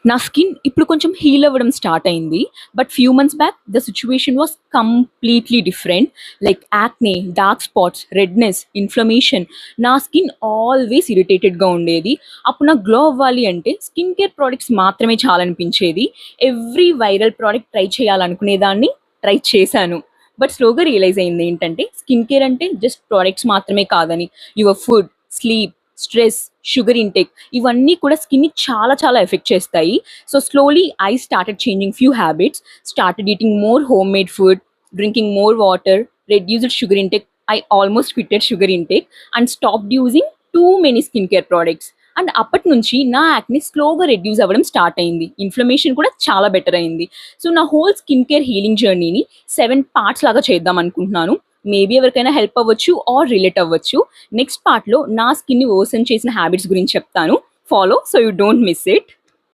నా స్కిన్ ఇప్పుడు కొంచెం హీల్ అవ్వడం స్టార్ట్ అయింది. But few months back the situation was completely different. Like acne, dark spots, redness, inflammation. నా స్కిన్ ఆల్వేస్ ఇరిటేటెడ్‌గా ఉండేది. అప్పుడు నాకు గ్లో అవ్వాలి అంటే స్కిన్ కేర్ ప్రొడక్ట్స్ మాత్రమే చాలనిపించేది. ఎవ్రీ వైరల్ ప్రొడక్ట్ ట్రై చేయాలనుకునేదాన్ని. ట్రై చేశాను. బట్ స్లోగా రియలైజ్ అయింది ఏంటంటే స్కిన్ కేర్ అంటే జస్ట్ ప్రొడక్ట్స్ మాత్రమే కాదని. Your food, sleep, stress, sugar intake ఇవన్నీ కూడా స్కిన్‌ని చాలా చాలా ఎఫెక్ట్ చేస్తాయి. So slowly I started changing few habits, started eating more homemade food, drinking more water, reduced sugar intake. I almost quitted sugar intake and stopped using too many skin care products. And అప్పటి నుంచి నా acne స్లోగా reduce అవ్వడం start అయింది. Inflammation కూడా చాలా better అయింది. So నా హోల్ స్కిన్ కేర్ హీలింగ్ జర్నీని 7 పార్ట్స్ లాగా చేద్దాం అనుకుంటున్నాను. మేబీ ఎవరికైనా హెల్ప్ అవ్వచ్చు ఆర్ రిలేట్ అవ్వచ్చు. నెక్స్ట్ పార్ట్‌లో నా స్కిన్‌ని వర్సన్ చేసిన హ్యాబిట్స్ గురించి చెప్తాను. Follow so you don't miss it.